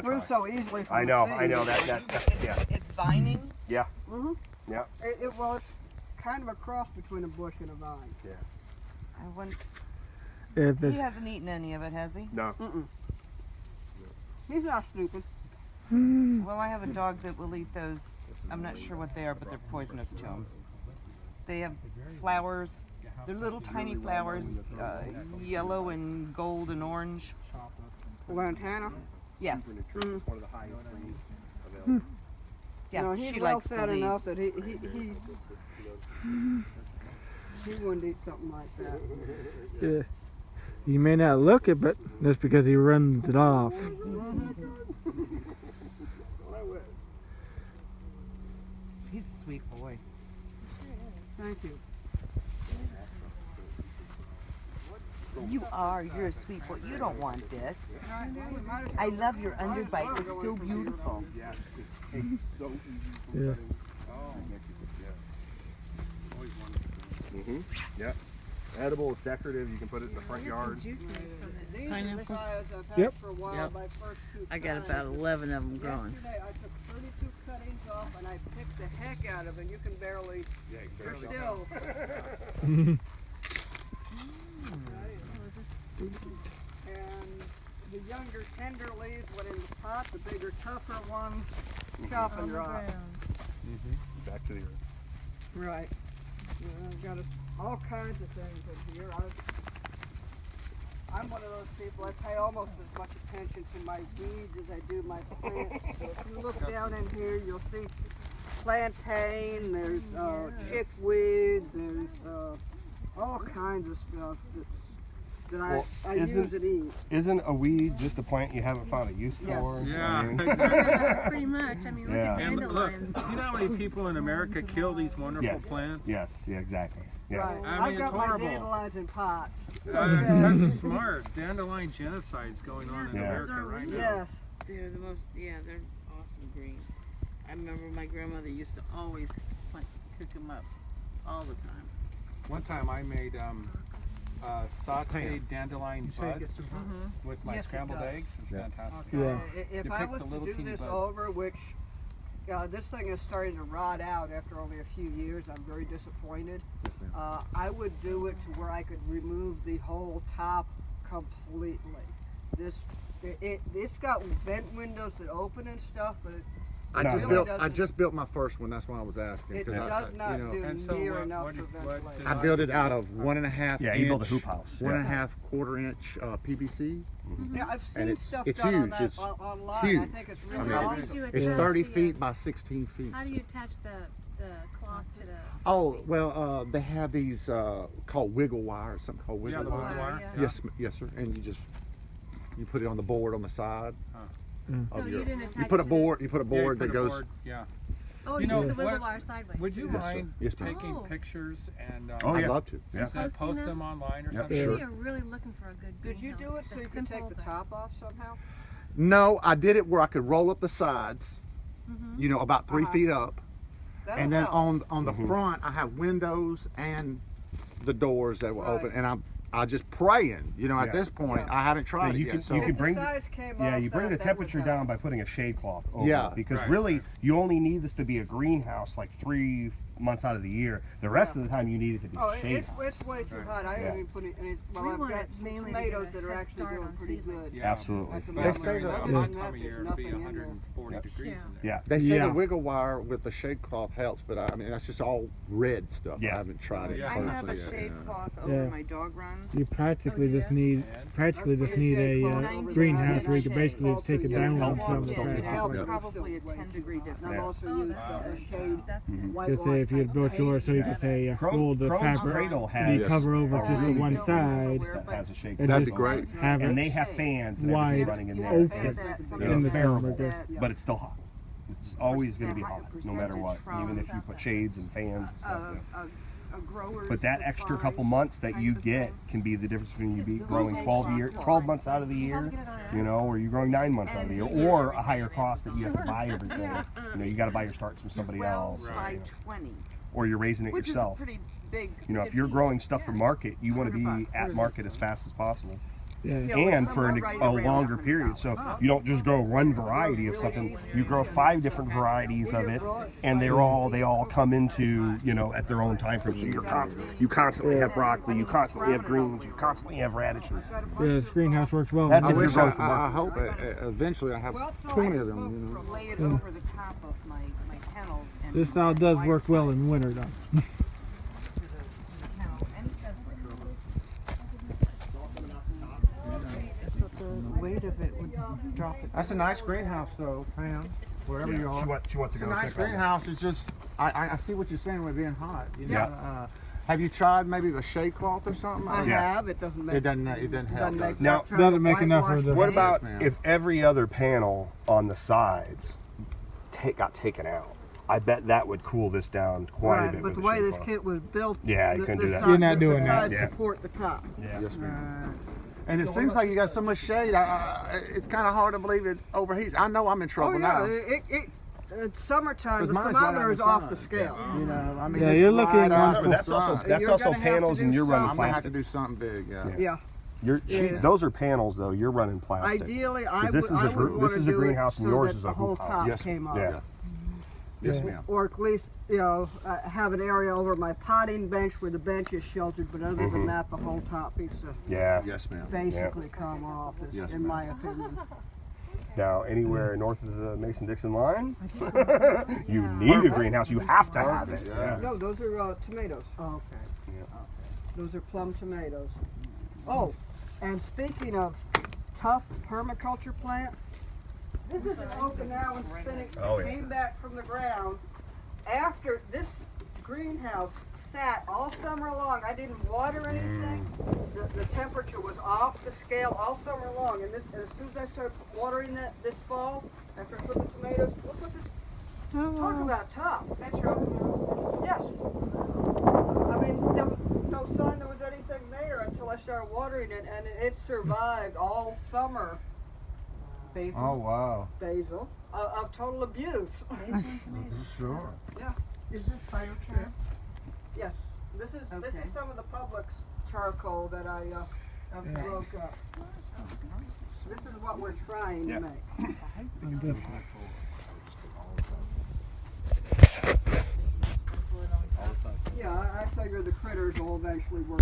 grew so easily from I know that's yeah. It's vining. Yeah. Mm-hmm. Yeah. Well, it's kind of a cross between a bush and a vine. Yeah. I wouldn't. If He it's, hasn't eaten any of it, has he? No. Mm-mm. He's not stupid. Well, I have a dog that will eat those. I'm not sure what they are, but they're poisonous to him. They have flowers. They're little tiny flowers, yellow and gold and orange. Lantana. Yes. One of the highest trees available. Yeah, No, he's she well likes the fed enough leaves. that he wouldn't eat something like that. yeah. You may not look it, but that's because he runs it off. He's a sweet boy. Thank you. You are. You're a sweet boy. You don't want this. I love your underbite. It's so beautiful. Yes. It's so easy. Yeah. Mm-hmm. Yep. Edible, it's decorative. You can put it in the front yard. Pineapples? Yep. For a while, Yep. my first two I got kinds. about 11 of them growing. Yesterday I took 32 cuttings off and I picked the heck out of it. You can barely, Yeah, you can you're barely still. And the younger tender leaves went in the pot, the bigger tougher ones chop and drop. back to the earth. Right. I've got all kinds of things in here. I'm one of those people, I pay almost as much attention to my weeds as I do my plants. So if you look down in here, you'll see plantain, there's chickweed, there's all kinds of stuff that I use and eat. Isn't a weed just a plant you haven't found a use for? Yeah. I mean, Pretty much. I mean, look Yeah. at And look, dandelions. you know how many people in America kill these wonderful yes. plants? Yes. Yeah. Exactly. Yeah. Right. I I've mean, got it's horrible. my dandelions in pots. That's smart. Dandelion genocide's going on in Yeah. America right now. Yes. They're the most, they're awesome greens. I remember my grandmother used to always cook them up all the time. One time I made sauteed dandelion buds with my Yes, it scrambled does. eggs. It's Yeah. fantastic. Yeah. If You I pick was the to little do teeny this buds. over, which this thing is starting to rot out after only a few years, I'm very disappointed. Yes, ma'am. I would do it to where I could remove the whole top completely. It's got vent windows that open and stuff, but I No, just no. built. I just built my first one. That's why I was asking. it 'cause does not you know, do And so near what- enough what for did- ventilation. I built it out of 1.5 Yeah. inch, You build a hoop house. 1.5 quarter-inch PVC. Yeah, I've seen And it's- stuff it's done on huge. that It's online. I huge. think it's I really mean, How awesome. did you It's attach 30 the, feet by 16 feet. How do you attach the cloth to the? Oh well, they have these called wiggle wire, something called Yeah, wiggle the wire. wiggle wire. Yeah. Yes, yes, sir. And you put it on the board on the side. So you didn't attach You put a it to board. You put a Yeah, board you that put a goes. board, yeah. The, oh, You you know put the wiggle what- wire sideways. Would you Yes, sir. mind Yes, ma'am. taking Oh. pictures and Oh, I'd yeah. love to. Yeah. Posting post them? them online or Yep. something? Sure. Maybe you're really looking for a good Did you do it so greenhouse. you could take Simple, the but- top off somehow? No, I did it where I could roll up the sides. Mhm. You know, about 3 Uh-huh. feet up. That'll And then help. on the Mhm. front, I have windows and the doors that were Right. open, and I just praying. You know, at Yeah. this point, Yeah. I haven't tried Yeah, you it can- yet. So you can If bring the the- size came Yeah, off you bring the that would temperature down help. by putting a shade cloth over Yeah. it, because Right, really right. you only need this to be a greenhouse like 3 months out of the year. The rest Yeah. of the time you need it to be Oh, shade. it's way too hot. I Yeah. haven't even put any. Well, We I've want got it some mainly to get tomatoes a that are head actually start doing on pretty seedlings. good. Yeah. Absolutely. At the But They moment, say during that- the other hot than time that, of there's year, it'll be nothing in there. 140 Yep. degrees Yeah. in there. Yeah. They say Yeah. the wiggle wire with the shade cloth helps, but I mean that's just all red stuff. Yeah. I haven't tried it Yeah. I closely have a yet, shade yeah. cloth over Yeah. my dog runs. You practically Oh, just yeah? need a greenhouse where you can basically take it down Help and shove with it the back. shade. Help It's probably a still way 10-degree too hot. And difference. I've also Oh, used that's a good. shade That's good. white Just say if you had built yours so you could say Crohn's Cradle you has cover over just the one side that has a shade and That'd be just great. have And it they have fans and wide everything running in there. open It's, in the bearable, summer. Just but it's still hot. It's always going to be hot, no matter what, even if you put shades and fans and stuff. Yeah. A grower's But that extra supply couple months that kind you of a get thing. can be the difference between you be growing 12 months out of the year, you know, or you're growing 9 months out of the year, or a higher cost that you have to buy everything. You know, you got to buy your starts from somebody 12 else, by 20, or you're raising it which yourself. is a pretty big. You know, if you're 50. growing stuff for Yeah. market, you want to be $100. at market as fast as possible. Yeah. and for a longer period. So you don't just grow one variety of something. You grow 5 different varieties of it, and they all come into, you know, at their own time frame. So you constantly have broccoli, you constantly have greens, you constantly have radishes. Yeah, this greenhouse works well. That's I if you're wish going for I market. hope eventually I have Well, so 20 I of smoke them, you know. from lay it over the top of my kennels. And This style does work well in winter, though. to the kennel, and it does work. The weight of it would drop it. That's a nice greenhouse though, Pam, wherever you are. She wants to It's a go nice check on that. greenhouse. It's just, I see what you're saying with being hot. You know? Yeah. Have you tried maybe the shade cloth or something? I Yeah. have. It doesn't make. It doesn't help. doesn't make Now, enough. doesn't make enough for the- What about ma'am. if every other panel on the sides got taken out? I bet that would cool this down quite a Right, bit. but with the the way shade this cloth. kit was built, Yeah, you couldn't do that. You're not doing the that. sides Yeah. support the top. Yeah. Yes, ma'am. And it seems like you got so much shade. It's kind of hard to believe it overheats. I know I'm in Oh trouble yeah, now. it's summertime. 'Cause The mine's right out thermometer in is the off sun. the scale. You know, I mean, Yeah, it's you're looking right at out one in the That's also sun. that's You're also gonna have to panels, do and you're running I'm gonna have to plastic. do something big. Yeah. Yeah. Yeah. Those are panels though. You're running plastic. Ideally, I 'Cause would, this is I a would gr- want this to is a do greenhouse it and so yours that is the a whole hoop house. top Yes, came up. Yeah. Yes, ma'am. Or at least, you know, have an area over my potting bench where the bench is sheltered, but other than that, the whole top needs to Yeah. Yes, ma'am. basically come off, Yes, in my opinion. Now, anywhere north of the Mason-Dixon line, you need a greenhouse. You have to have it. Yeah. No, those are tomatoes. Oh, okay. Yeah. Those are plum tomatoes. Oh, and speaking of tough permaculture plants, this is an Okinawan spinach that Oh, yeah. came back from the ground after this greenhouse sat all summer long. I didn't water anything. The temperature was off the scale all summer long, and as soon as I started watering this fall, after I put the tomatoes, look what this. Talk about tough. That's your Okinawan. Yes. I mean, there was no sign there was anything there until I started watering it, and it survived all summer. Basil. Oh wow. Basil of total abuse. Sure. Is this biochar? Yes, this is Okay. some of the Publix charcoal that I broke up. This is what we're trying to make. Yeah, I figure the critters will eventually work.